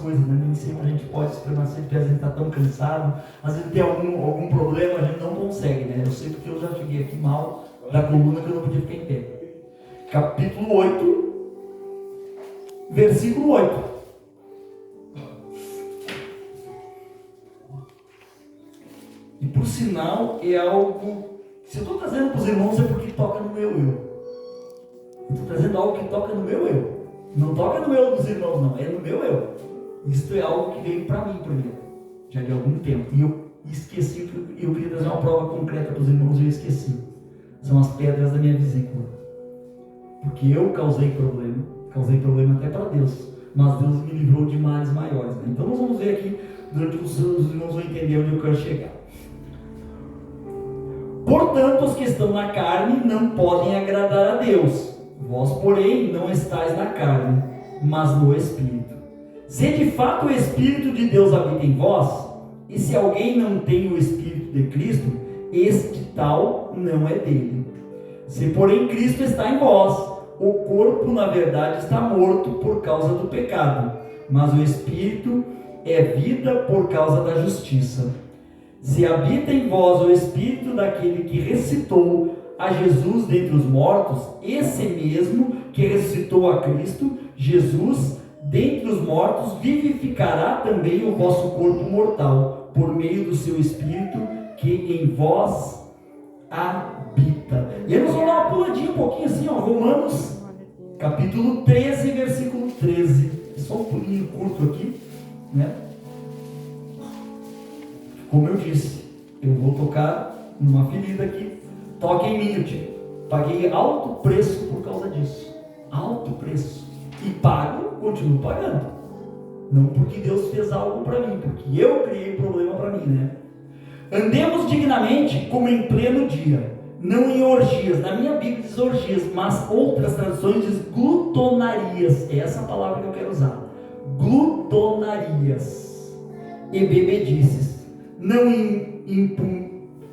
coisas, né? Nem sempre a gente pode se permanecer de pé, a gente está tão cansado, às vezes tem algum problema, a gente não consegue, né? Eu sei porque eu já cheguei aqui mal da coluna que eu não podia ficar em pé. Capítulo 8, versículo 8. E por sinal é algo, se eu estou trazendo para os irmãos é porque toca no meu eu. Eu estou trazendo algo que toca no meu eu. Não toca no eu dos irmãos, não, é no meu eu. Isto é algo que veio para mim primeiro, já de algum tempo. E eu esqueci, eu queria trazer uma prova concreta para os irmãos e eu esqueci. São as pedras da minha vesícula. Porque eu causei problema até para Deus. Mas Deus me livrou de males maiores. Né? Então nós vamos ver aqui, durante os irmãos vão entender onde eu quero chegar. Portanto, os que estão na carne não podem agradar a Deus. Vós, porém, não estáis na carne, mas no Espírito. Se de fato o Espírito de Deus habita em vós, e se alguém não tem o Espírito de Cristo, este tal não é dele. Se, porém, Cristo está em vós, o corpo, na verdade, está morto por causa do pecado, mas o Espírito é vida por causa da justiça. Se habita em vós o Espírito daquele que ressuscitou a Jesus dentre os mortos, esse mesmo que ressuscitou a Cristo, Jesus, dentre os mortos, vivificará também o vosso corpo mortal, por meio do seu Espírito que em vós habita. E aí nós vamos dar uma puladinha um pouquinho assim, ó, Romanos, capítulo 13, versículo 13. Só um pulinho curto aqui, né? Como eu disse, eu vou tocar numa ferida aqui. Toque em mim, eu te paguei alto preço por causa disso. Alto preço. E pago, continuo pagando. Não porque Deus fez algo para mim, porque eu criei problema para mim, né? Andemos dignamente como em pleno dia, não em orgias. Na minha Bíblia diz orgias, mas outras traduções diz glutonarias. É essa palavra que eu quero usar. Glutonarias e bebedices, não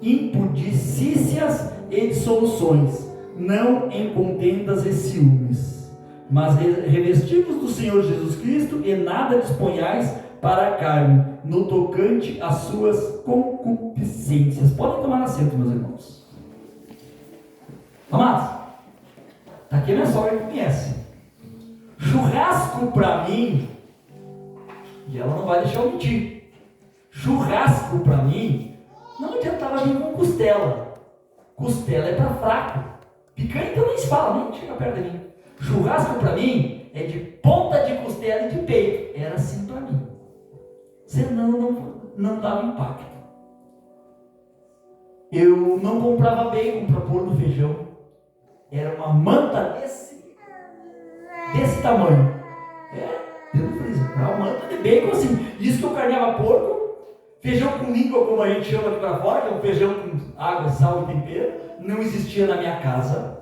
impudicícias e dissoluções, não em contendas e ciúmes, mas revestivos do Senhor Jesus Cristo, e nada disponhais para a carne, no tocante às suas concupiscências. Podem tomar assento, meus irmãos. Amados, está aqui a minha sogra que conhece. Churrasco para mim, e ela não vai deixar eu mentir, churrasco para mim não adiantava vir com costela. Costela é para fraco. Picanha então nem se fala, nem chega perto de mim. Churrasco para mim é de ponta de costela e de peito. Era assim para mim. Senão não dava impacto. Eu não comprava bacon para pôr no feijão. Era uma manta desse tamanho. Dentro do freezer. Era uma manta de bacon assim. Isso que eu carneava porco. Feijão com língua, como a gente chama aqui para fora, que é um feijão com água, sal e tempero, não existia na minha casa.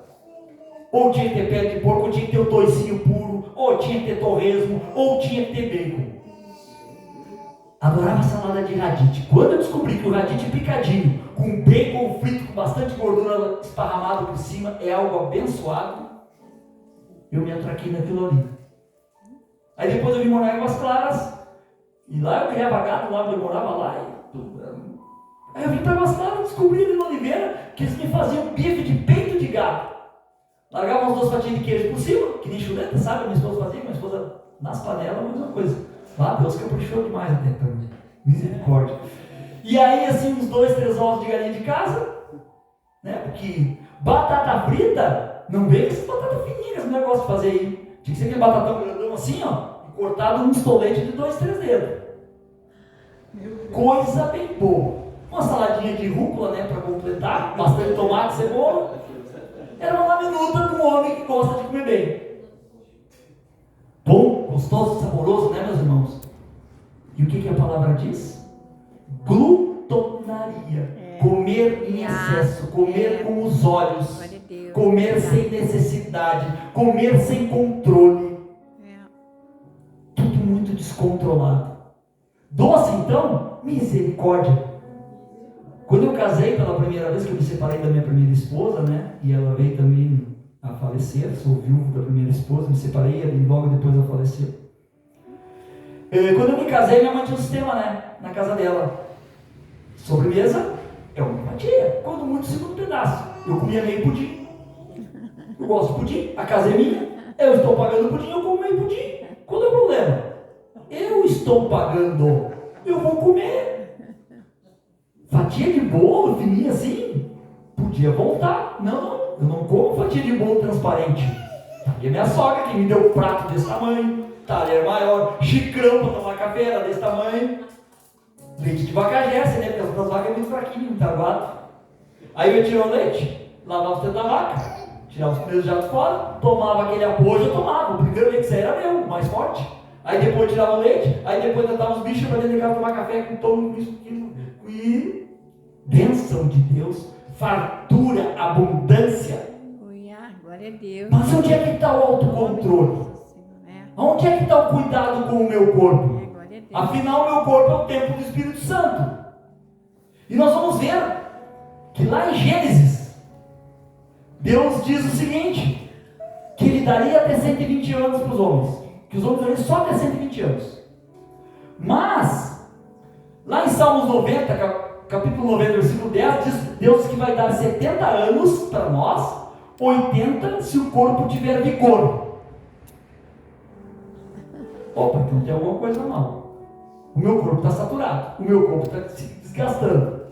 Ou tinha que ter pele de porco, ou tinha que ter o toicinho puro, ou tinha que ter torresmo, ou tinha que ter bacon. Adorava salada de radite. Quando eu descobri que o radite picadinho, com bacon frito, com bastante gordura esparramada por cima, é algo abençoado, eu me atraquei naquilo ali. Aí depois eu vim morar em Águas Claras, e lá eu criava gado, lá onde eu morava lá. Aí eu vim para Águas Claras, descobri ali na Oliveira que eles me faziam bife de peito de gado. Largavam umas 2 fatias de queijo por cima, que nem chuleta, sabe? Minha esposa fazia, minha esposa nas panelas, a mesma coisa. Lá Deus caprichou demais até para mim. Misericórdia. E aí, assim, uns 2, 3 ovos de galinha de casa, né? Porque batata frita, não veio com essas batatas fininhas, esse negócio de fazer aí. Tinha que ser aquele batatão grandão assim, ó. Cortado num estolete de 2, 3 dedos. Coisa bem boa. Uma saladinha de rúcula, né, para completar, bastante tomate, cebola. Era uma laminuta de um homem que gosta de comer bem. Bom, gostoso, saboroso, né, meus irmãos? E o que a palavra diz? Glutonaria. Comer em excesso, comer com os olhos, comer sem necessidade, comer sem controle. Muito descontrolado. Doce, então, misericórdia. Quando eu casei pela primeira vez, que eu me separei da minha primeira esposa, né? E ela veio também a falecer, sou viúvo da primeira esposa, me separei e logo depois ela faleceu. Quando eu me casei, minha mãe tinha um sistema, né? Na casa dela. Sobremesa é uma fatia. Quando muito, segundo pedaço. Eu comia meio pudim. Eu gosto de pudim. A casa é minha. Eu estou pagando pudim, eu como meio pudim. Qual é o problema? Eu estou pagando. Eu vou comer. Fatia de bolo, fininha assim, podia voltar. Não, eu não como fatia de bolo transparente. E a minha sogra que me deu um prato desse tamanho, talher maior, xicrão para tomar café, era desse tamanho. Leite de vaca Jesse, né? Porque as outras vacas é muito fraquinho, muito aguado. Aí eu tirava o leite, lavava o centro da vaca, tirava os primeiros jatos fora, tomava aquele apoio, eu tomava. O primeiro leite que saía era meu, mais forte. Aí depois tirava o leite, aí depois tratava os bichos para dentro de casa tomar café com todo mundo. E bênção de Deus, fartura, abundância. Glória a Deus. Mas onde é que está o autocontrole? Onde é que está o cuidado com o meu corpo? Afinal, o meu corpo é o templo do Espírito Santo. E nós vamos ver que lá em Gênesis, Deus diz o seguinte, que Ele daria até 120 anos para os homens. Que os homens dariam só até 120 anos. Mas, lá em Salmos 90, capítulo 90, versículo 10, diz Deus que vai dar 70 anos para nós, 80 se o corpo tiver vigor. Opa, então tem alguma coisa mal. O meu corpo está saturado, o meu corpo está se desgastando.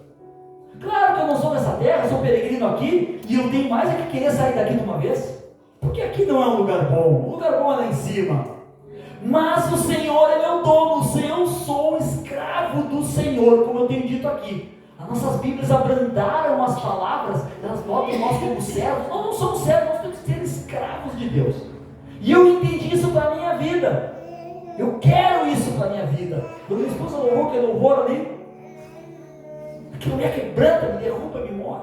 Claro que eu não sou dessa terra, eu sou peregrino aqui, e eu tenho mais é que querer sair daqui de uma vez, porque aqui não é um lugar bom, o lugar bom é lá em cima. Mas o Senhor é meu dono, eu sou escravo do Senhor, como eu tenho dito aqui. As nossas Bíblias abrandaram as palavras, elas botam nós como servos. Nós não somos servos, nós temos que ser escravos de Deus. E eu entendi isso para a minha vida. Eu quero isso para a minha vida. Quando minha esposa louvou, que louvor ali, aquilo me quebranta, me derruba, me morre.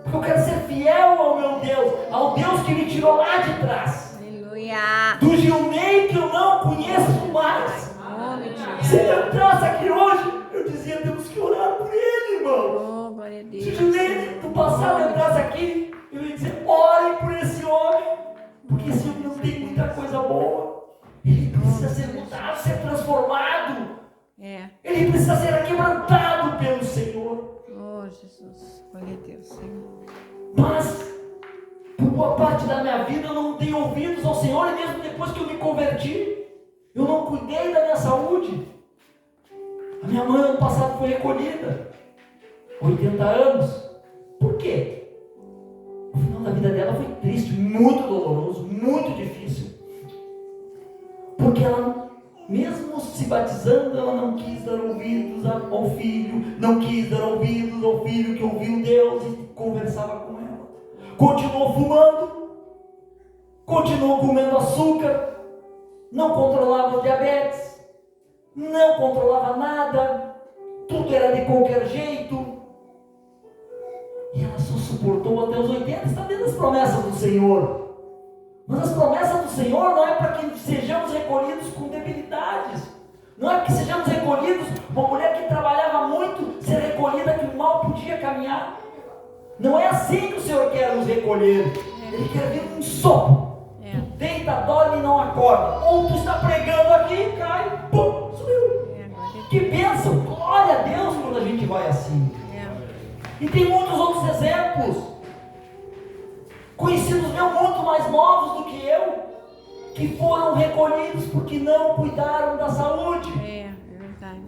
Porque eu quero ser fiel ao meu Deus, ao Deus que me tirou lá de trás. Aleluia. Do Gilney que eu não conheço mais. Se ele entrasse aqui hoje, eu dizia, temos que orar por ele, irmão. Glória a Deus. Se o Gilney do passado entrasse aqui, eu ia dizer, orem por esse homem, porque esse homem não tem muita coisa boa. Ele precisa ser mudado, ser transformado. Ele precisa ser quebrantado pelo Senhor. Oh, Jesus. Glória a Deus, Senhor. Mas, por boa parte da minha vida, eu não dei ouvidos ao Senhor, e mesmo depois que eu me converti, eu não cuidei da minha saúde. A minha mãe, ano passado, foi recolhida. 80 anos. Por quê? O final da vida dela foi triste, muito doloroso, muito difícil. Porque ela, mesmo se batizando, ela não quis dar ouvidos ao filho, não quis dar ouvidos ao filho que ouviu Deus e conversava com ela. Continuou fumando, continuou comendo açúcar, não controlava o diabetes, não controlava nada, tudo era de qualquer jeito. E ela só suportou até os 80, está dentro das promessas do Senhor. Mas as promessas do Senhor não é para que sejamos recolhidos com debilidades. Não é que sejamos recolhidos, uma mulher que trabalhava muito, ser recolhida que mal podia caminhar. Não é assim que o Senhor quer nos recolher. Ele quer vir um sopro. Tu deita, dorme e não acorda. Ou tu está pregando aqui, cai, pum, sumiu. Que bênção, glória a Deus quando a gente vai assim. E tem muitos outros exemplos. Conhecidos meus muito mais novos do que eu, que foram recolhidos porque não cuidaram da saúde. É verdade.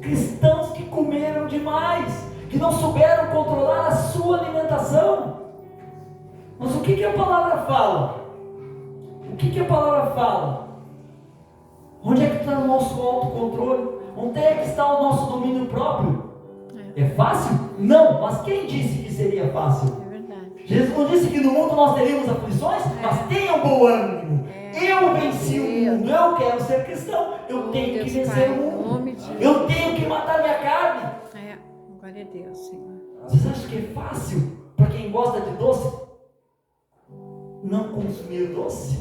Cristãos que comeram demais, que não souberam controlar a sua alimentação. Mas o que a palavra fala? O que a palavra fala? Onde é que está o nosso autocontrole? Onde é que está o nosso domínio próprio? É fácil? Não, mas quem disse que seria fácil? É verdade. Jesus não disse que no mundo nós teríamos aflições, mas tenham bom ânimo. Eu venci o mundo, eu quero ser cristão, eu tenho que vencer o mundo. Eu tenho que matar minha carne. Glória a Deus, Senhor. Vocês acham que é fácil para quem gosta de doce não consumir doce?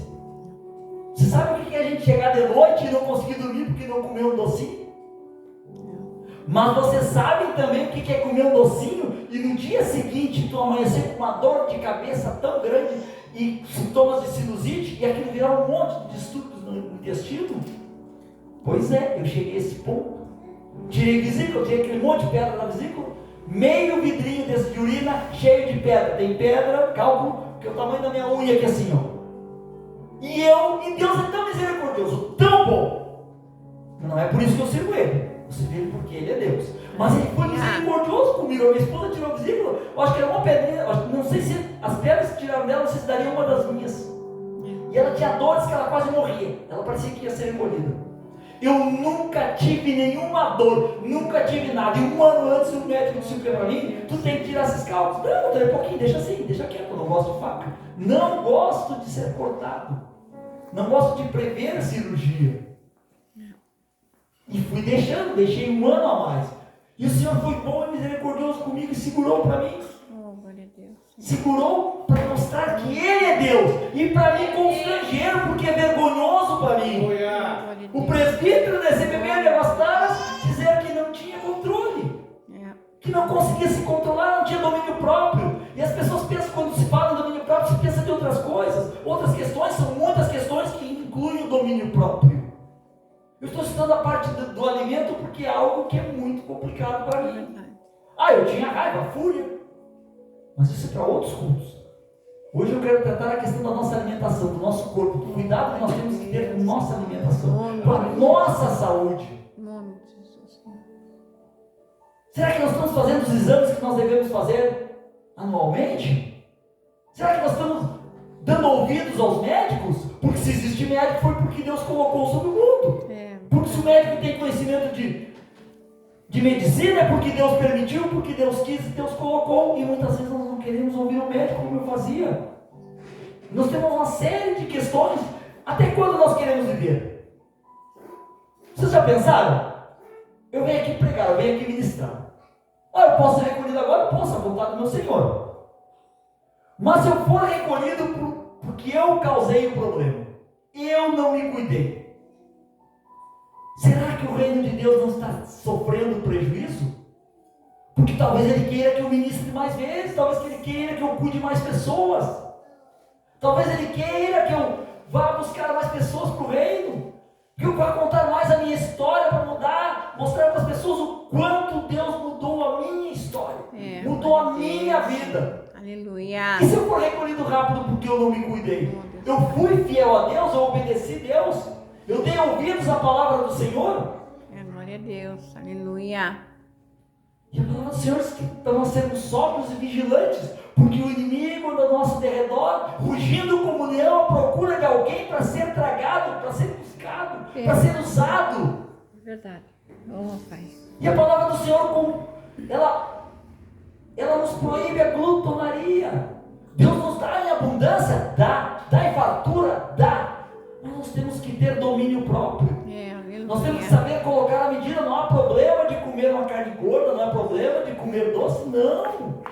Você sabe o que é a gente chegar de noite e não conseguir dormir porque não comeu um docinho? Mas você sabe também o que é comer um docinho e no dia seguinte tu amanhecer com uma dor de cabeça tão grande e sintomas de sinusite e aquilo virar um monte de distúrbios no intestino? Pois é, eu cheguei a esse ponto. Tirei vesícula, eu tinha aquele monte de pedra na vesícula, meio vidrinho desse de urina cheio de pedra. Tem pedra, cálculo, que é o tamanho da minha unha aqui assim, ó. E Deus é tão misericordioso, tão bom. Não é por isso que eu sirvo Ele. Eu sirvo Ele porque Ele é Deus. Mas Ele foi misericordioso comigo. A minha esposa tirou a vesícula. Eu acho que era uma pedrinha. Não sei se as pedras que tiraram dela, não sei se daria uma das minhas. E ela tinha dores que ela quase morria. Ela parecia que ia ser engolida. Eu nunca tive nenhuma dor, nunca tive nada. E um ano antes o médico disse para mim: tu tem que tirar esses cálculos. Não, daqui a pouquinho, deixa assim, deixa quieto. Eu não gosto de faca. Não gosto de ser cortado. Não gosto de prever a cirurgia. E fui deixando, deixei um ano a mais. E o Senhor foi bom e misericordioso comigo e segurou para mim. Oh, glória a Deus. Segurou para mostrar que Ele é Deus. E para mim constrangeiro, porque é vergonhoso para mim. O presbítero da CPB de Abastaras dizer que não tinha controle. Que não conseguia se controlar, não tinha domínio próprio. E as pessoas pensam, quando se fala em domínio próprio, se pensa de outras coisas. Outras questões, são muitas questões que incluem o domínio próprio. Eu estou citando a parte do alimento porque é algo que é muito complicado para mim. Eu tinha raiva, fúria. Mas isso é para outros cultos. Hoje eu quero tratar a questão da nossa alimentação, do nosso corpo, do cuidado que nós temos que ter com nossa alimentação, com a nossa saúde. Será que nós estamos fazendo os exames que nós devemos fazer anualmente? Será que nós estamos dando ouvidos aos médicos? Porque se existe médico foi porque Deus colocou sobre o mundo. Porque se o médico tem conhecimento de medicina é porque Deus permitiu, porque Deus quis e Deus colocou. E muitas vezes nós não queremos ouvir o médico como eu fazia. Nós temos uma série de questões. Até quando nós queremos viver? Vocês já pensaram? Eu venho aqui pregar, eu venho aqui ministrar. Eu posso ser recolhido agora? Posso, à vontade do meu Senhor. Mas se eu for recolhido porque eu causei o problema, eu não me cuidei, será que o reino de Deus não está sofrendo prejuízo? Porque talvez Ele queira que eu ministre mais vezes, talvez Ele queira que eu cuide mais pessoas, talvez Ele queira que eu vá buscar mais pessoas para o reino, que eu vá contar mais a minha história para mostrar para as pessoas o quanto Deus mudou a minha história, mudou a minha vida. Aleluia. E se eu for recolhido rápido porque eu não me cuidei? Eu fui fiel a Deus, eu obedeci a Deus, eu dei ouvidos à palavra do Senhor. Glória a Deus, aleluia. E a palavra do Senhor diz que para nós sermos sóbrios e vigilantes, porque o inimigo anda ao nosso derredor, rugindo como leão à procura de alguém para ser tragado, para ser buscado, para ser usado. É verdade. Oh, Pai. E a palavra do Senhor, ela nos proíbe a glutonaria. Deus nos dá em abundância? Dá em fartura? Dá. Mas nós temos que ter domínio próprio. Nós temos que saber colocar a medida. Não há problema de comer uma carne gorda, não há problema de comer doce, não.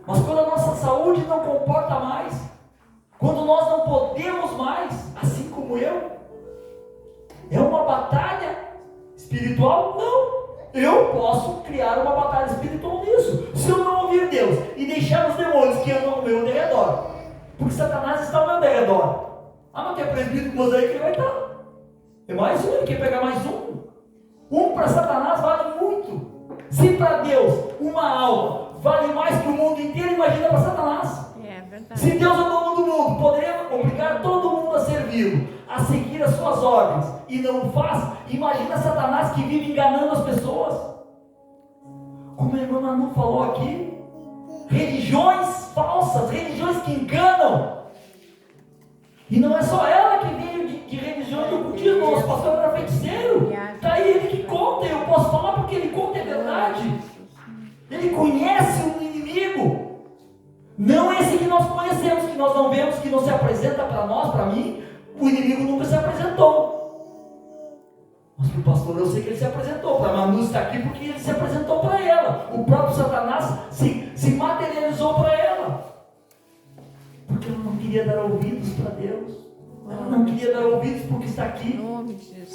Mas quando a nossa saúde não comporta mais, quando nós não podemos mais, assim como eu, é uma batalha espiritual? Não. Eu posso criar uma batalha espiritual nisso. Se eu não ouvir Deus e deixar os demônios que andam ao meu derredor, porque Satanás está ao meu derredor. Mas tem presbítero com aí que ele vai estar. É mais um, ele quer pegar mais um. Um para Satanás vale muito. Se para Deus uma alma vale mais que o mundo inteiro, imagina para Satanás. É verdade. Se Deus é o dono do mundo, poderia obrigar todo mundo a servi-lo, a seguir as suas ordens, e não o faz. Imagina Satanás que vive enganando as pessoas. Como a irmã Manu falou aqui, religiões falsas, religiões que enganam. E não é só ela que veio de religião do ocultismo, o nosso pastor era feiticeiro. Está aí ele que conta, eu posso falar porque ele conta, é verdade. Ele conhece o inimigo. Não esse que nós conhecemos, que nós não vemos, que não se apresenta para nós, para mim. O inimigo nunca se apresentou. Mas para o pastor eu sei que ele se apresentou. Para a Manu está aqui porque ele se apresentou para ela. O próprio Satanás se materializou para ela. Porque ela não queria dar ouvidos para Deus. Ela não queria dar ouvidos porque está aqui.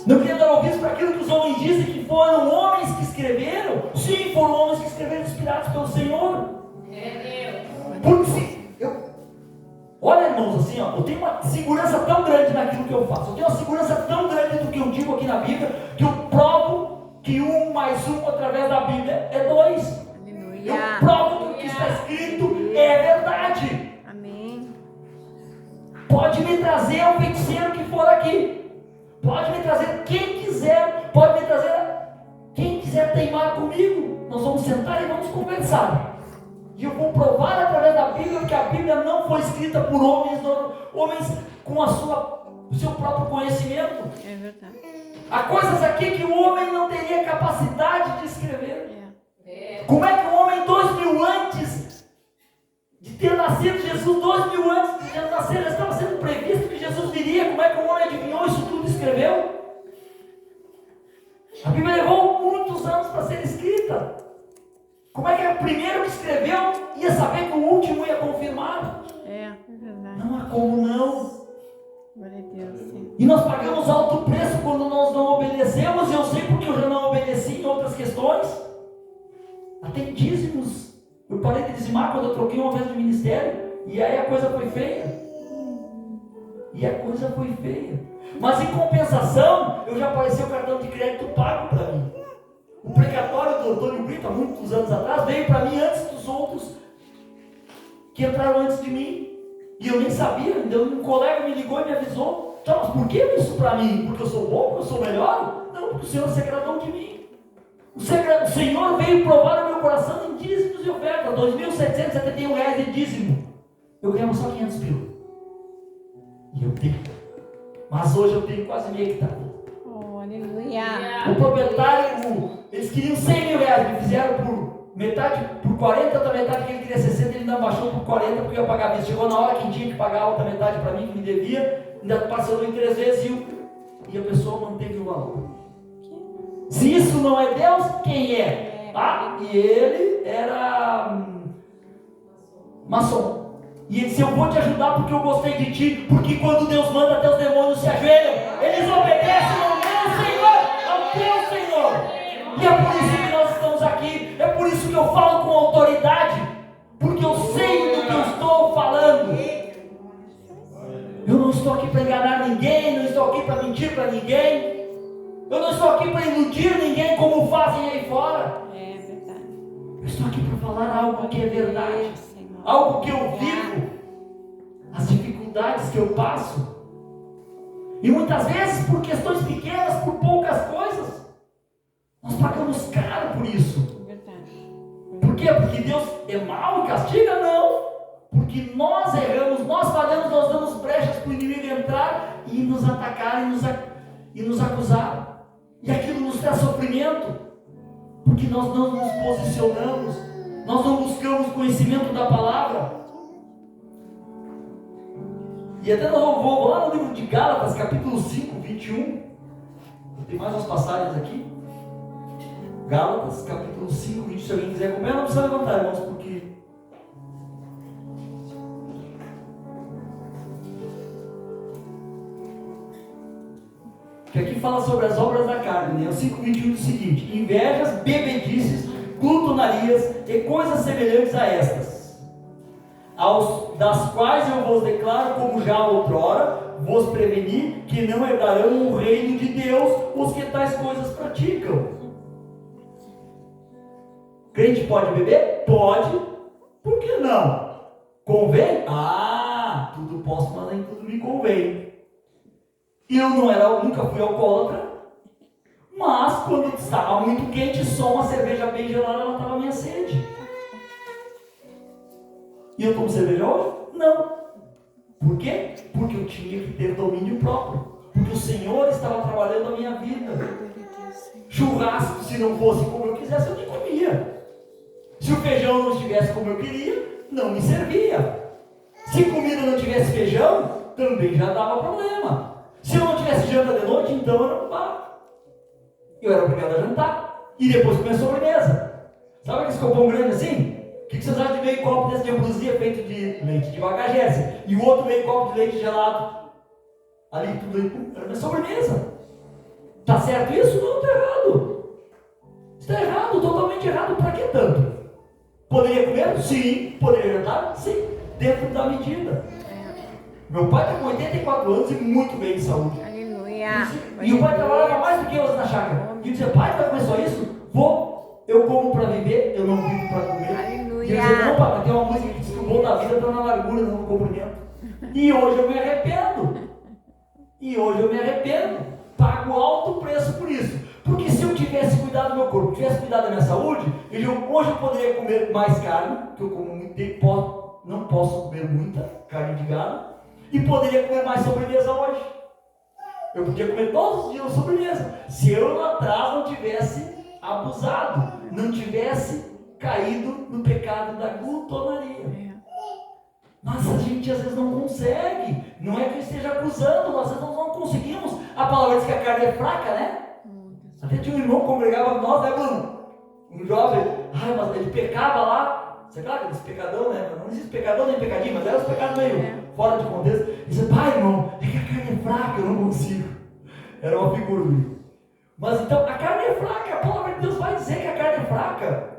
Não queria dar ouvidos para aquilo que os homens dizem que foram homens que escreveram. Sim, foram homens que escreveram inspirados pelo Senhor. Porque se olha, irmãos, assim, eu tenho uma segurança tão grande naquilo que eu faço. Eu tenho uma segurança tão grande do que eu digo aqui na Bíblia, que eu provo que 1 mais 1 através da Bíblia é 2. Eu Aleluia. provo que o que está escrito é verdade. Amém. Pode me trazer o feiticeiro que for aqui. Pode me trazer quem quiser. Pode me trazer quem quiser teimar comigo. Nós vamos sentar e vamos conversar. E eu vou provar através da Bíblia que a Bíblia não foi escrita por homens com o seu próprio conhecimento. É verdade. Há coisas aqui que o homem não teria capacidade de escrever. Como é que um homem 2000 antes de ter nascido, Jesus 2000 antes de Jesus nascer, já estava sendo previsto que Jesus viria? Como é que um homem adivinhou isso tudo e escreveu? A Bíblia levou muitos anos para ser escrita. Como é que o primeiro que escreveu ia saber que o último ia confirmar? É verdade. Não há como não. Glória a Deus, sim. E nós pagamos alto preço quando nós não obedecemos. E eu sei porque eu já não obedeci em outras questões. Até dízimos. Eu parei de dizimar quando eu troquei uma vez de ministério. E aí a coisa foi feia. Mas em compensação, eu já apareceu o cartão de crédito pago para mim. O precatório do Antônio Brito, há muitos anos atrás, veio para mim antes dos outros que entraram antes de mim. E eu nem sabia. Então um colega me ligou e me avisou. Então, mas por que isso para mim? Porque eu sou bom? Porque eu sou melhor? Não, porque o Senhor se agradou de mim. O Senhor veio provar o meu coração em dízimos e oferta. R$ 2.771 de dízimo. Eu ganhava só 500 pila. E eu tenho. Mas hoje eu tenho quase meio hectare. Oh, aleluia. O proprietário, eles queriam 100 mil reais, me fizeram por metade, por 40, outra metade que ele queria 60, ele ainda baixou por 40 porque eu ia pagar a vista. Chegou na hora que tinha que pagar a outra metade para mim, que me devia, ainda parcelou em 3 vezes e a pessoa manteve o valor. Se isso não é Deus, quem é? Ah, e ele era maçom. E ele disse, eu vou te ajudar porque eu gostei de ti, porque quando Deus manda, teus demônios se ajoelham, eles obedecem ao meu Senhor, ao teu Senhor. E é por isso que nós estamos aqui, é por isso que eu falo com autoridade, porque eu sei do que eu estou falando. Eu não estou aqui para enganar ninguém, não estou aqui para mentir para ninguém, eu não estou aqui para iludir ninguém como fazem aí fora. É verdade. Eu estou aqui para falar algo que é verdade, algo que eu vivo, as dificuldades que eu passo, e muitas vezes por questões pequenas, por poucas coisas, nós pagamos caro por isso. Verdade. Por quê? Porque Deus é mau e castiga? Não, porque nós erramos, nós falhamos, nós damos brechas para o inimigo entrar e nos atacar e nos acusar, e aquilo nos traz sofrimento, porque nós não nos posicionamos, nós não buscamos conhecimento da palavra. E até nós vamos lá no livro de Gálatas, capítulo 5, 21. Tem mais umas passagens aqui. Gálatas, capítulo 5, 20. Se alguém quiser comer, não precisa levantar, irmãos, porque... que aqui fala sobre as obras da carne, né? O 5:21 diz o seguinte: invejas, bebedices, glutonarias e coisas semelhantes a estas, das quais eu vos declaro, como já outrora vos preveni, que não herdarão o reino de Deus os que tais coisas praticam. Crente pode beber? Pode. Por que não? Convém? Ah, tudo posso, mas nem tudo me convém. Eu nunca fui alcoólatra, mas quando estava muito quente, só uma cerveja bem gelada matava a minha sede. E eu tomo cerveja hoje? Não. Por quê? Porque eu tinha que ter domínio próprio, porque o Senhor estava trabalhando a minha vida. Churrasco, se não fosse como eu quisesse, eu nem comia. Se o feijão não estivesse como eu queria, não me servia. Se comida não tivesse feijão, também já dava problema. Se eu não tivesse janta de noite, então eu não bar. Eu era obrigado a jantar. E depois comer sobremesa. Sabe aquele copão grande assim? O que vocês acham de meio copo desse de ambrosia feito de leite de bagagerse? E o outro meio copo de leite gelado? Ali tudo aí, era minha sobremesa. Tá certo isso? Não, tá errado. Está errado, totalmente errado. Para que tanto? Poderia comer? Sim. Poderia jantar? Sim. Dentro da medida. Meu pai está com 84 anos e muito bem de saúde. Aleluia. E o pai trabalhava mais do que eu na chácara. E eu dizia, pai, tu vai comer só isso? Vou, eu como para viver, eu não vivo para comer. Aleluia. E eu dizia, não, pai, tem uma música que diz que o bom da vida está na largura, não no comprimento. E hoje eu me arrependo. Pago alto preço por isso. Porque se eu tivesse cuidado do meu corpo, tivesse cuidado da minha saúde, hoje eu poderia comer mais carne, que eu como muito tempo, não posso comer muita carne de gado, e poderia comer mais sobremesa hoje. Eu podia comer todos os dias sobremesa. Se eu lá atrás não tivesse abusado, não tivesse caído no pecado da glutonaria. Mas a gente às vezes não consegue. Não é que eu esteja acusando, às vezes nós não conseguimos. A palavra diz que a carne é fraca, né? Até tinha um irmão que congregava nós, né, Bruno? Um jovem, mas ele pecava lá. Você claro, esse pecadão, né? Não existe pecadão nem pecadinho, mas era os pecados meio fora de contexto. E disse, pai, irmão, é que a carne é fraca, eu não consigo. Era uma figura dele. Mas então, a carne é fraca, a palavra de Deus vai dizer que a carne é fraca.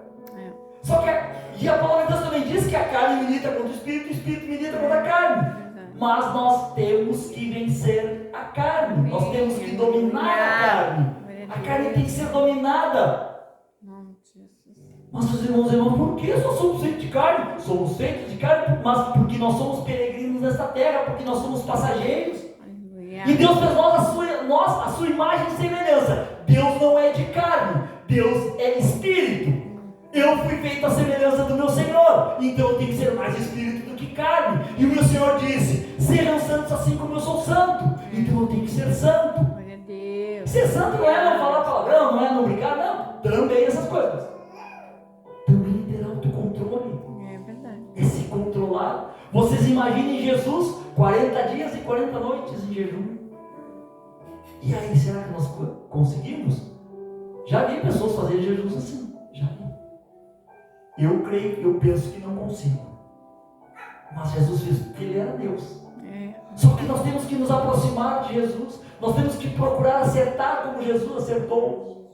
Só que e a palavra de Deus também diz que a carne milita contra o espírito milita contra a carne. Mas nós temos que vencer a carne. Nós temos que dominar a carne. A carne tem que ser dominada. Mas os irmãos, por que nós somos feitos de carne? Somos feitos de carne, mas porque nós somos peregrinos nesta terra, porque nós somos passageiros. E Deus fez nós a sua imagem e semelhança. Deus não é de carne, Deus é espírito. Eu fui feito à semelhança do meu Senhor, então eu tenho que ser mais espírito do que carne. E o meu Senhor disse, sejam santos assim como eu sou santo. Então eu tenho que ser santo. Ser santo não é não falar palavrão, não é não brincar, não. Também essas coisas. Também ter autocontrole. É verdade. É se controlar. Vocês imaginem Jesus 40 dias e 40 noites em jejum. E aí, será que nós conseguimos? Já vi pessoas fazerem jejuns assim. Já vi. Eu penso que não consigo. Mas Jesus fez porque Ele era Deus. Só que nós temos que nos aproximar de Jesus. Nós temos que procurar acertar como Jesus acertou.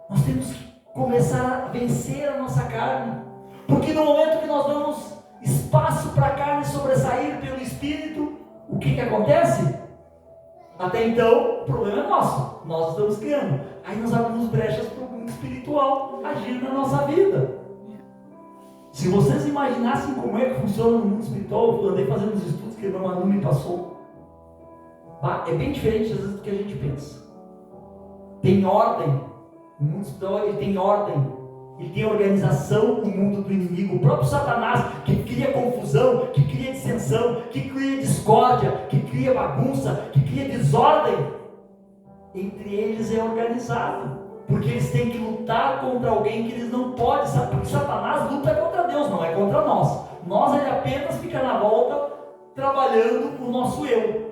Nós temos que começar a vencer a nossa carne. Porque no momento que nós damos espaço para a carne sobressair pelo Espírito, o que acontece? Até então, o problema é nosso. Nós estamos criando. Aí nós abrimos brechas para o mundo espiritual agir na nossa vida. Se vocês imaginassem como é que funciona no mundo espiritual, eu andei fazendo uns estudos que o irmão Manu me passou. É bem diferente às vezes do que a gente pensa. Tem ordem. O mundo espiritual ele tem ordem. Ele tem organização no mundo do inimigo. O próprio Satanás, que cria confusão, que cria dissensão, que cria discórdia, que cria bagunça, que cria desordem. Entre eles é organizado. Porque eles têm que lutar contra alguém que eles não podem, sabe? Porque Satanás luta contra Deus, não é contra nós. Nós, ele apenas fica na volta, trabalhando o nosso eu.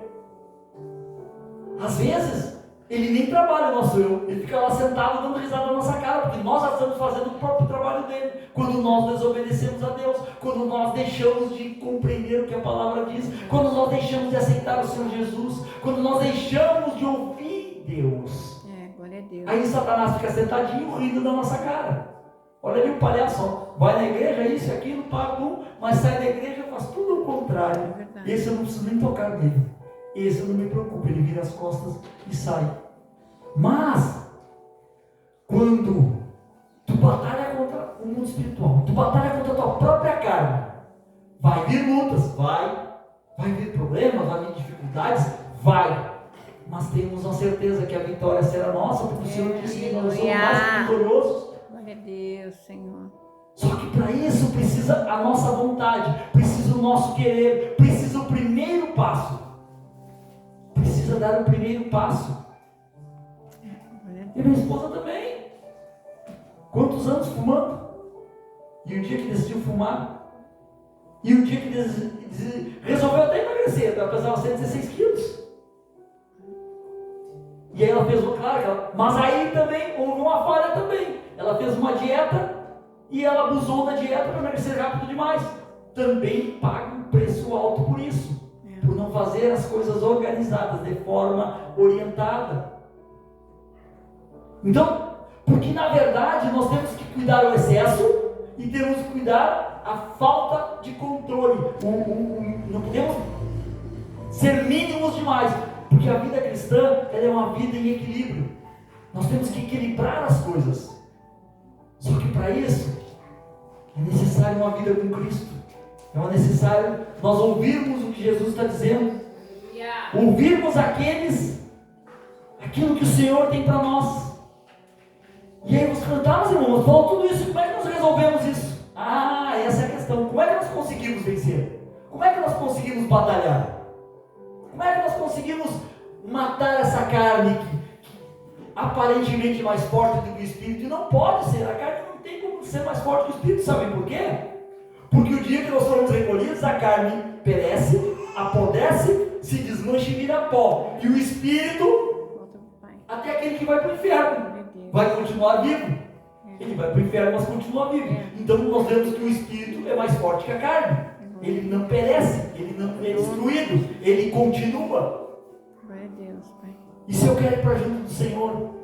Às vezes, ele nem trabalha o nosso eu, ele fica lá sentado dando risada na nossa cara, porque nós já estamos fazendo o próprio trabalho dele. Quando nós desobedecemos a Deus, quando nós deixamos de compreender o que a palavra diz, quando nós deixamos de aceitar o Senhor Jesus, quando nós deixamos de ouvir Deus. Aí Satanás fica sentadinho rindo da nossa cara. Olha ali o palhaço, ó. Vai na igreja, isso e aquilo, paga mas sai da igreja e faz tudo o contrário. Esse eu não preciso nem tocar nele. Esse eu não me preocupo, ele vira as costas e sai. Mas, quando tu batalha contra o mundo espiritual, tu batalha contra a tua própria carne, vai vir lutas, vai vir problemas, vai vir dificuldades, vai. Mas temos a certeza que a vitória será nossa, porque o Senhor disse que nós somos mais vitoriosos. Glória a Deus, Senhor. Só que para isso precisa a nossa vontade, precisa o nosso querer, precisa o primeiro passo. Precisa dar o primeiro passo. E minha esposa também. Quantos anos fumando? E o dia que decidiu fumar? E o dia que resolveu até emagrecer, ela pesava 116 quilos. E aí ela fez, claro, mas aí também houve uma falha também. Ela fez uma dieta e ela abusou da dieta para emagrecer rápido demais. Também paga um preço alto por isso. Por não fazer as coisas organizadas, de forma orientada. Então, porque na verdade nós temos que cuidar o excesso e temos que cuidar a falta de controle. Não podemos ser mínimos demais. Porque a vida cristã, ela é uma vida em equilíbrio. Nós temos que equilibrar as coisas. Só que para isso, é necessário uma vida com Cristo. É necessário nós ouvirmos o que Jesus está dizendo. Ouvirmos aquilo que o Senhor tem para nós. E aí nós cantamos, irmãos, falou tudo isso, como é que nós resolvemos isso? Essa é a questão. Como é que nós conseguimos vencer? Como é que nós conseguimos batalhar? Como é que nós conseguimos matar essa carne que aparentemente mais forte do que o Espírito? E não pode ser, a carne não tem como ser mais forte que o Espírito. Sabem por quê? Porque o dia que nós formos recolhidos, a carne perece, apodrece, se desmancha e vira pó. E o Espírito, até aquele que vai para o inferno, vai continuar vivo. Ele vai para o inferno, mas continua vivo. Então nós vemos que o Espírito é mais forte que a carne. Ele não perece, ele não é destruído, ele continua. E se eu quero ir para junto do Senhor?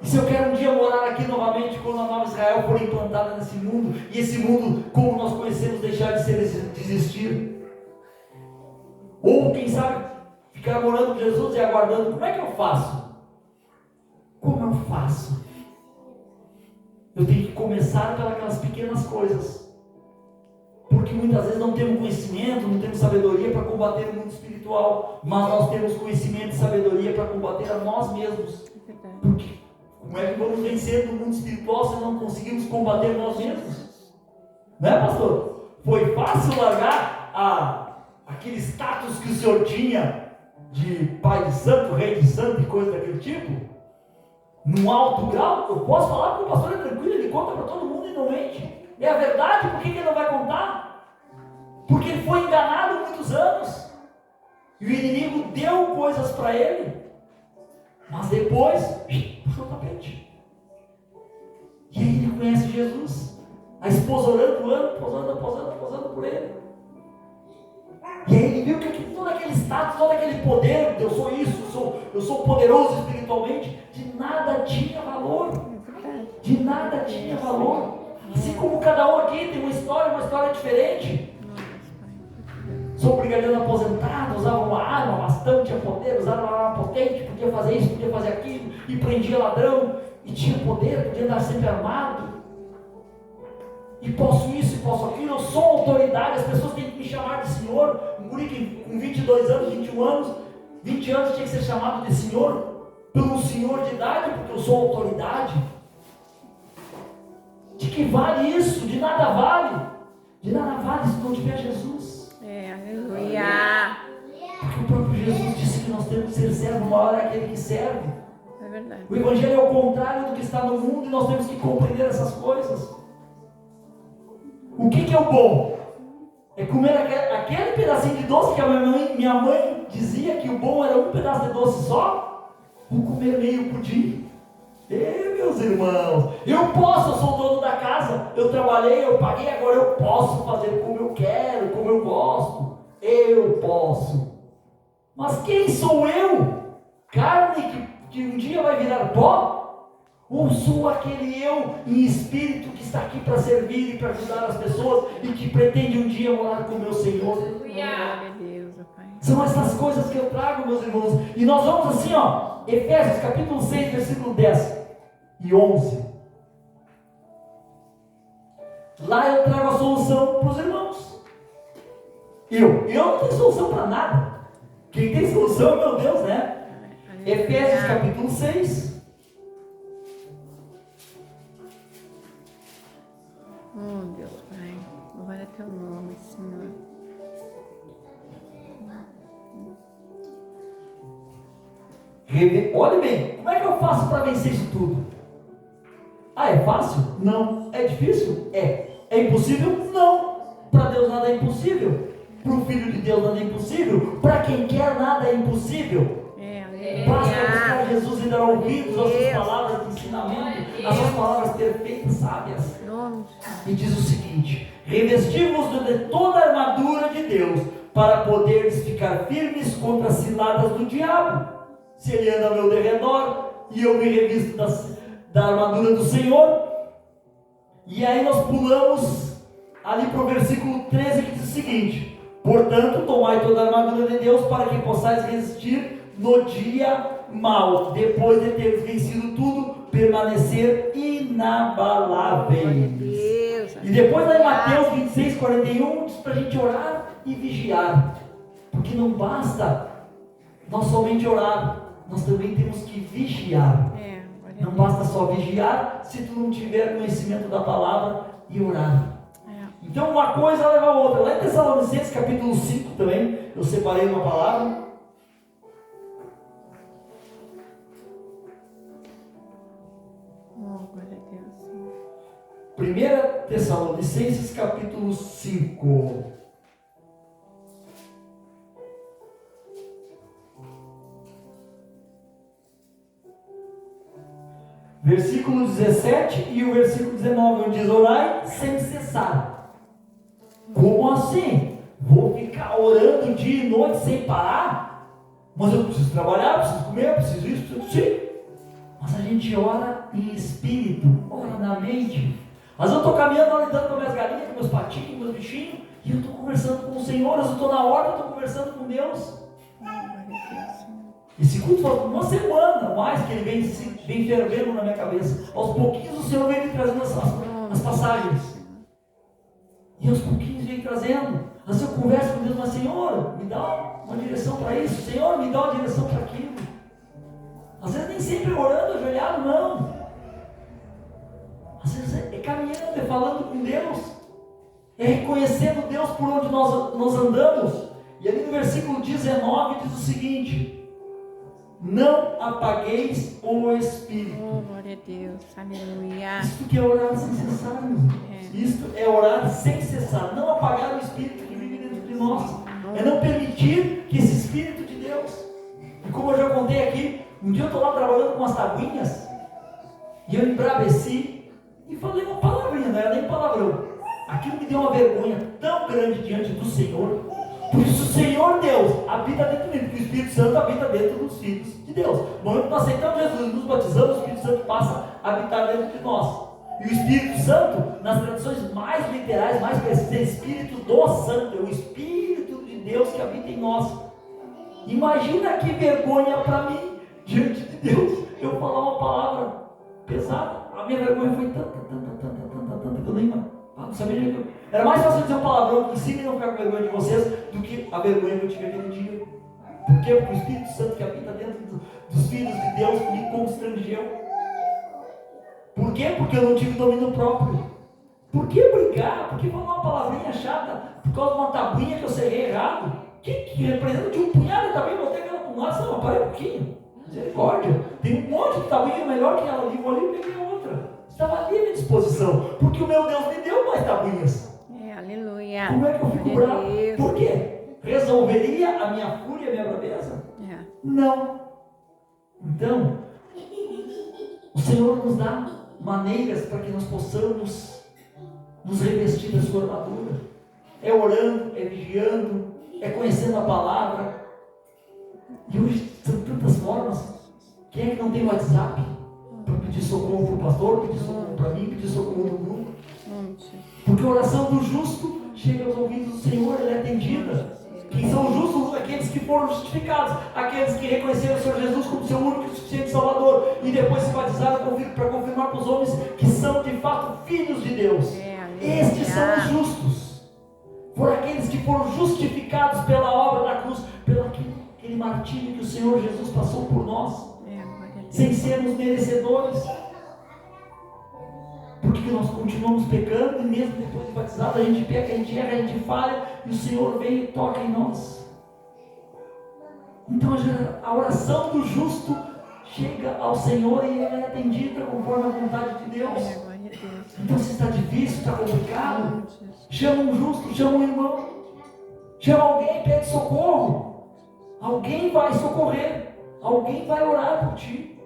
E se eu quero um dia morar aqui novamente, quando a Nova Israel for implantada nesse mundo, e esse mundo, como nós conhecemos, deixar de existir? Ou, quem sabe, ficar morando com Jesus e aguardando, como é que eu faço? Como eu faço? Eu tenho que começar pelas pequenas coisas. Porque muitas vezes não temos conhecimento, não temos sabedoria para combater o mundo espiritual, mas nós temos conhecimento e sabedoria para combater a nós mesmos. Porque como é que vamos vencer no mundo espiritual se não conseguimos combater nós mesmos? Né, pastor? Foi fácil largar aquele status que o senhor tinha de pai de santo, rei de santo e coisa daquele tipo? Num alto grau? Eu posso falar porque o pastor é tranquilo, ele conta para todo mundo e não mente. É a verdade, por que ele não vai contar? Porque ele foi enganado muitos anos. E o inimigo deu coisas para ele. Mas depois, puxou o tapete. E aí ele conhece Jesus. A esposa orando, posando por ele. E aí ele viu que todo aquele status, todo aquele poder, eu sou isso, eu sou poderoso espiritualmente, de nada tinha valor. De nada tinha valor. Assim como cada um aqui tem uma história diferente. Sou brigadiano aposentado, usava uma arma, bastão, tinha poder, usava uma arma potente, podia fazer isso, podia fazer aquilo, e prendia ladrão, e tinha poder, podia andar sempre armado. E posso isso, e posso aquilo, eu sou autoridade, as pessoas têm que me chamar de senhor. Um guri que com 22 anos, 21 anos, 20 anos tinha que ser chamado de senhor, pelo senhor de idade, porque eu sou autoridade. De que vale isso? De nada vale. De nada vale se não tiver Jesus. Aleluia. Porque o próprio Jesus disse que nós temos que ser servo, maior é aquele que serve. É verdade. O Evangelho é o contrário do que está no mundo e nós temos que compreender essas coisas. O que é o bom? É comer aquele pedacinho de doce que a minha mãe dizia que o bom era um pedaço de doce só? Ou comer meio pudim? Meus irmãos, eu sou o dono da casa, eu trabalhei, eu paguei, agora eu posso fazer como eu quero, como eu gosto, eu posso. Mas quem sou eu? Carne que um dia vai virar pó? Ou sou aquele eu em espírito que está aqui para servir e para ajudar as pessoas e que pretende um dia morar com o meu Senhor? Glória a Deus, Pai. São essas coisas que eu trago, meus irmãos. E nós vamos assim, Efésios capítulo 6, versículo 10 e 11. Lá eu trago a solução para os irmãos. Eu não tenho solução para nada. Quem tem solução, meu Deus, né? Efésios capítulo 6. Oh, Deus, Pai. Glória a teu nome, Senhor. Olha bem, como é que eu faço para vencer isso tudo? É fácil? Não. É difícil? É. É impossível? Não. Para Deus nada é impossível. Para o Filho de Deus nada é impossível. Para quem quer nada é impossível. Basta buscar Jesus e dar ouvidos às suas palavras de ensinamento, às suas palavras perfeitas, sábias. E diz o seguinte: revestimos de toda a armadura de Deus, para poderes ficar firmes contra as ciladas do diabo. Se ele anda ao meu derredor e eu me revisto da armadura do Senhor. E aí nós pulamos ali para o versículo 13, que diz o seguinte: portanto, tomai toda a armadura de Deus para que possais resistir no dia mau, depois de ter vencido tudo, permanecer inabaláveis. Deus, E depois lá em Mateus 26, 41, diz para a gente orar e vigiar. Porque não basta nós somente orar, nós também temos que vigiar. Não basta só vigiar se tu não tiver conhecimento da palavra e orar. Então uma coisa leva a outra. Lá em Tessalonicenses capítulo 5 também, eu separei uma palavra. glória a Deus. 1 Tessalonicenses capítulo 5. Versículo 17 e o versículo 19, onde diz: orai sem cessar. Como assim? Vou ficar orando dia e noite sem parar? Mas eu preciso trabalhar, preciso comer, preciso isso, preciso sim. Mas a gente ora em espírito, ora na mente. Às vezes eu estou caminhando, lidando com minhas galinhas, com meus patinhos, com meus bichinhos, e eu estou conversando com o Senhor. Às vezes eu estou na horta, eu estou conversando com Deus. Esse culto foi uma semana mais que ele vem fervendo na minha cabeça. Aos pouquinhos o Senhor vem me trazendo as passagens. E aos pouquinhos vem trazendo. Às vezes eu converso com Deus, mas Senhor, me dá uma direção para isso. Senhor, me dá uma direção para aquilo. Às vezes nem sempre orando, ajoelhado, não. Às vezes é caminhando, é falando com Deus. É reconhecendo Deus por onde nós andamos. E ali no versículo 19 diz o seguinte: não apagueis o Espírito. Glória a Deus, aleluia. Isto que é orar sem cessar, Isto é orar sem cessar. Não apagar o Espírito que vive dentro de nós. É não permitir que esse Espírito de Deus. E como eu já contei aqui, um dia eu estou lá trabalhando com as tabuinhas, e eu embraveci, e falei uma palavrinha, não era nem palavrão. Aquilo me deu uma vergonha tão grande diante do Senhor. Por isso o Senhor Deus habita dentro de mim, porque o Espírito Santo habita dentro dos filhos de Deus. No momento que nós aceitamos Jesus, nos batizamos, o Espírito Santo passa a habitar dentro de nós. E o Espírito Santo, nas traduções mais literais, mais precisas, é Espírito do Santo, é o Espírito de Deus que habita em nós. Imagina que vergonha para mim, diante de Deus, eu falar uma palavra pesada. A minha vergonha foi tanta, que eu nem não sabia nem. Era mais fácil dizer um palavrão aqui em cima e não ficar com vergonha de vocês do que a vergonha que eu tive aquele dia. Por quê? Porque o Espírito Santo que habita dentro dos filhos de Deus me constrangeu. Por quê? Porque eu não tive domínio próprio. Por que brigar? Por que falar uma palavrinha chata por causa de uma tabuinha que eu serrei errado? Que representa de um punhado de tabuinha, botei aquela para um lado, não, parei um pouquinho. Misericórdia. Tem um monte de tabuinha melhor que ela ali, vou ali e peguei outra. Estava ali à minha disposição, porque o meu Deus me deu mais tabuinhas. Aleluia. Como é que eu fico bravo? Por quê? Resolveria a minha fúria, a minha braveza? Não. Então, o Senhor nos dá maneiras para que nós possamos nos revestir da sua armadura. É orando, é vigiando, é conhecendo a palavra. E hoje são tantas formas. Quem é que não tem WhatsApp para pedir socorro para o pastor, pedir socorro para mim, pedir socorro no grupo? Porque a oração do justo chega aos ouvidos do Senhor, ela é atendida. Quem são os justos? Aqueles que foram justificados, aqueles que reconheceram o Senhor Jesus como seu único e suficiente Salvador, e depois se batizaram para confirmar para os homens que são de fato filhos de Deus. Estes são os justos. Por aqueles que foram justificados pela obra da cruz, pelo aquele martírio que o Senhor Jesus passou por nós, sem sermos merecedores. Porque nós continuamos pecando, e mesmo depois de batizado a gente peca, a gente erra, a gente falha, e o Senhor vem e toca em nós. Então a oração do justo chega ao Senhor e ela é atendida conforme a vontade de Deus. Então se está difícil, está complicado, chama um justo, chama um irmão, chama alguém, pede socorro. Alguém vai socorrer, alguém vai orar por ti.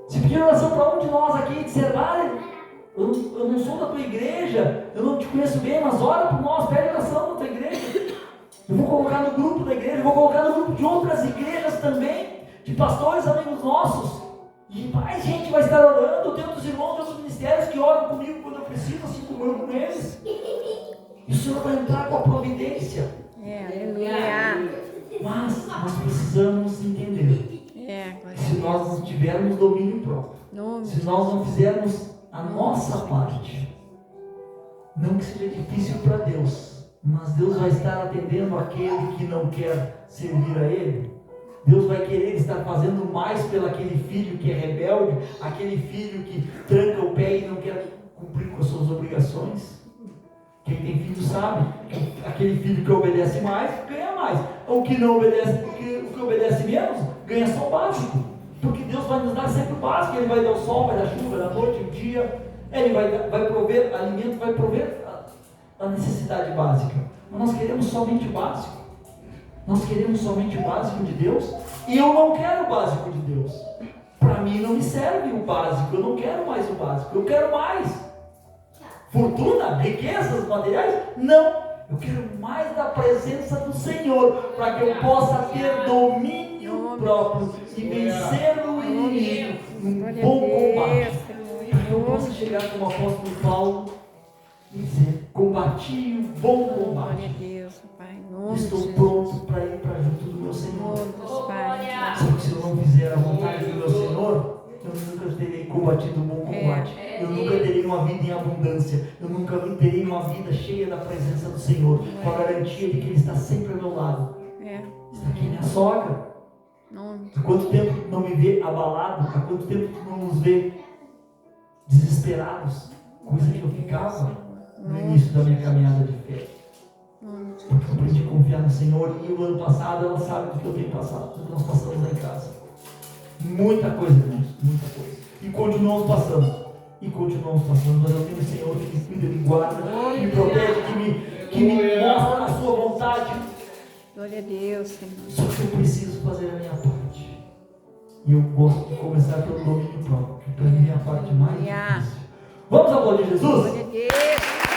Se pedir oração para um de nós aqui, disser, eu não sou da tua igreja, eu não te conheço bem, mas ora por nós, pede oração na tua igreja. Eu vou colocar no grupo da igreja, vou colocar no grupo de outras igrejas também, de pastores, amigos nossos. E mais gente vai estar orando. Eu tenho outros irmãos de outros ministérios que oram comigo quando eu preciso, assim como eu com eles. E o Senhor vai entrar com a providência. Aleluia. Mas nós precisamos entender Glória que se a nós Deus. não tivermos domínio próprio, Nome se de nós não fizermos a nossa parte, não que seja difícil para Deus, mas Deus vai estar atendendo aquele que não quer servir a Ele. Deus vai querer estar fazendo mais pelo aquele filho que é rebelde, aquele filho que tranca o pé e não quer cumprir com as suas obrigações. Quem tem filho sabe que aquele filho que obedece mais, ganha mais. O que não obedece, o que obedece menos, ganha só o básico. Porque Deus vai nos dar sempre o básico. Ele vai dar o sol, vai dar chuva, vai dar noite, o dia. Ele vai prover alimento, vai prover a necessidade básica. Mas nós queremos somente o básico. Nós queremos somente o básico de Deus. E eu não quero o básico de Deus. Para mim não me serve o básico. Eu não quero mais o básico. Eu quero mais. Fortuna, riquezas, materiais? Não. Eu quero mais da presença do Senhor. Para que eu possa ter domínio próprio e vencer o inimigo num bom combate. Para que eu possa chegar como o apóstolo Paulo e dizer: combati o bom Glória a combate. Deus, Pai. Em nome de Estou Jesus. pronto para ir para junto do meu Em Senhor. nome de Deus, Pai. Só que se eu não fizer a vontade do meu Senhor, eu nunca terei combatido o bom combate. Eu nunca terei uma vida em abundância. Eu nunca terei uma vida cheia da presença do Senhor, com a garantia de que Ele está sempre ao meu lado. Está aqui minha sogra. Há quanto tempo não me vê abalado? Há quanto tempo não nos vê desesperados? Coisa que eu ficava no início da minha caminhada de fé. Porque eu aprendi a confiar no Senhor. E o ano passado ela sabe do que eu tenho passado, do que nós passamos lá em casa. Muita coisa, irmãos, muita coisa. E continuamos passando. Mas eu tenho o Senhor que me cuida, me guarda, que me protege, que me mostra a sua vontade. Glória a Deus, Senhor. Só que eu preciso fazer a minha parte. E eu gosto de começar pelo domínio próprio, que para mim é a parte mais difícil. Vamos aplaudir Jesus? Glória a Deus.